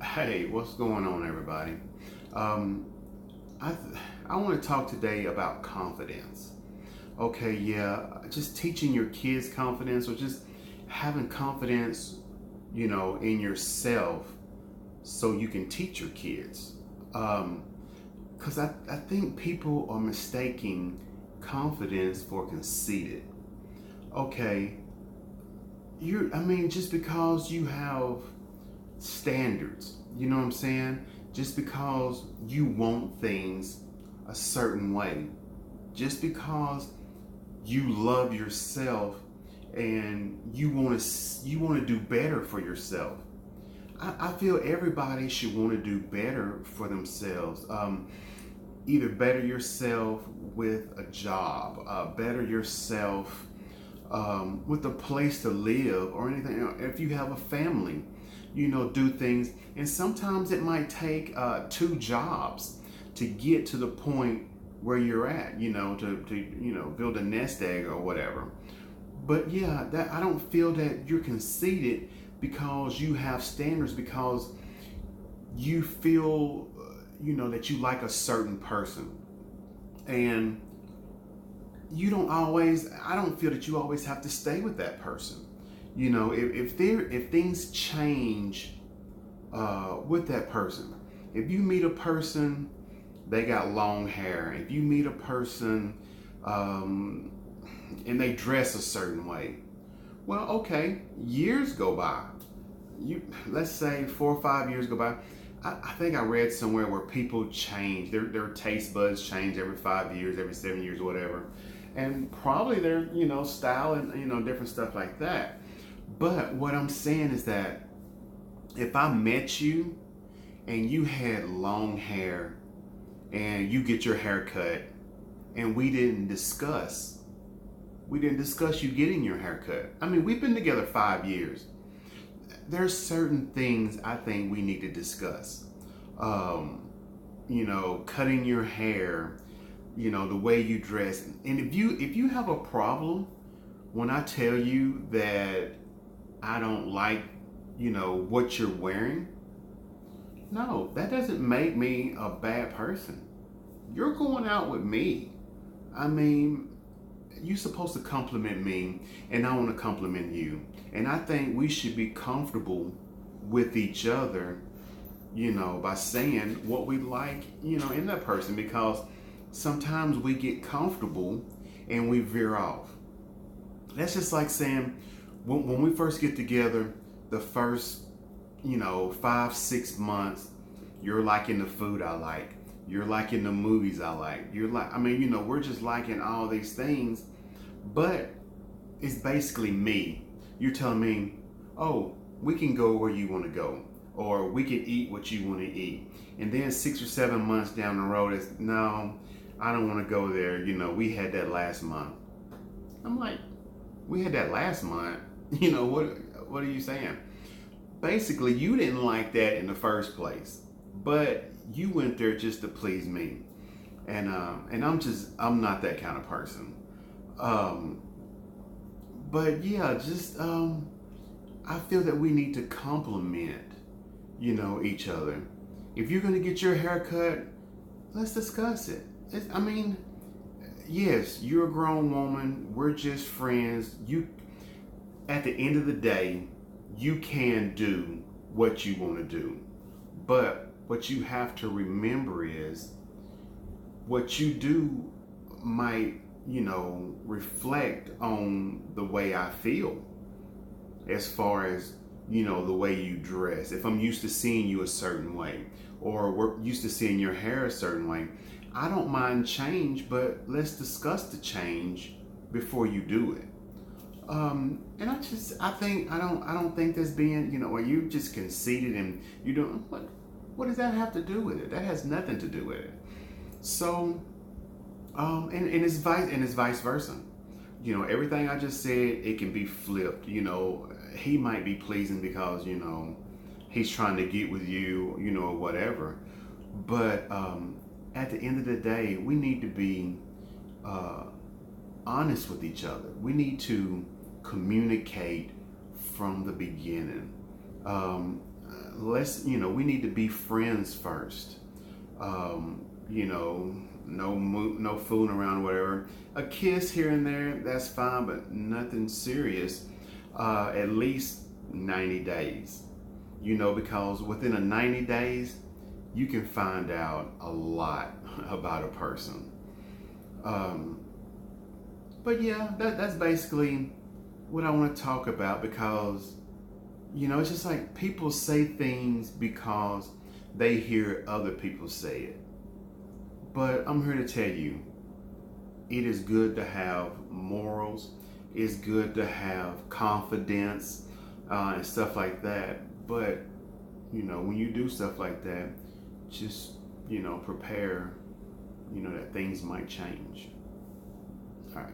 Hey, what's going on, everybody? Um, I I want to talk today about confidence. Okay, yeah, just teaching your kids confidence, or just having confidence, in yourself, so you can teach your kids. Because I think people are mistaking confidence for conceited. Okay, just because you have standards. You know what I'm saying? Just because you want things a certain way, just because you love yourself and you want to do better for yourself. I feel everybody should want to do better for themselves. Either better yourself with a job, better yourself with a place to live or anything. If you have a family, do things. And sometimes it might take two jobs to get to the point where you're at, to build a nest egg or whatever. But yeah, that I don't feel that you're conceited because you have standards, because you feel, that you like a certain person. And I don't feel that you always have to stay with that person. If things change with that person, if you meet a person, they got long hair, if you meet a person um, and they dress a certain way, well, okay, years go by. Let's say 4 or 5 years go by. I think I read somewhere where people change, their taste buds change every 5 years, every 7 years, whatever, and probably their style and different stuff like that. But what I'm saying is that if I met you and you had long hair and you get your hair cut and we didn't discuss you getting your hair cut. I mean, we've been together 5 years. There's certain things I think we need to discuss. Um, cutting your hair, the way you dress. And if you have a problem when I tell you that I don't like, what you're wearing, no, that doesn't make me a bad person. You're going out with me. I mean, you're supposed to compliment me, and I want to compliment you. And I think we should be comfortable with each other, by saying what we like, in that person, because sometimes we get comfortable and we veer off. That's just like saying when we first get together, the first 5 6 months, you're liking the food I like, you're liking the movies I like, you're like, we're just liking all these things. But it's basically me. You're telling me, oh, we can go where you want to go, or we can eat what you want to eat. And then 6 or 7 months down the road, it's no, I don't want to go there. We had that last month. I'm like, we had that last month. What are you saying? Basically, you didn't like that in the first place, but you went there just to please me. And I'm not that kind of person. Um, but yeah, just I feel that we need to compliment, each other. If you're gonna get your hair cut, let's discuss it. I mean, yes, you're a grown woman. We're just friends. At the end of the day, you can do what you want to do. But what you have to remember is what you do might, reflect on the way I feel, as far as, the way you dress. If I'm used to seeing you a certain way, or we're used to seeing your hair a certain way, I don't mind change, but let's discuss the change before you do it. And I don't think that's being, or you just conceited and you don't, what does that have to do with it? That has nothing to do with it. So, and it's vice versa. Everything I just said, it can be flipped. He might be pleasing because, he's trying to get with you, or whatever. But at the end of the day, we need to be uh, honest with each other. We need to communicate from the beginning. Um, we need to be friends first. You know, no fooling around, whatever. A kiss here and there, that's fine, but nothing serious. At least 90 days. You know, because within a 90 days, you can find out a lot about a person. Um, but yeah, that's basically what I want to talk about, because it's just like people say things because they hear other people say it. But I'm here to tell you, it is good to have morals. It's good to have confidence and stuff like that. But when you do stuff like that, just prepare. That things might change. All right.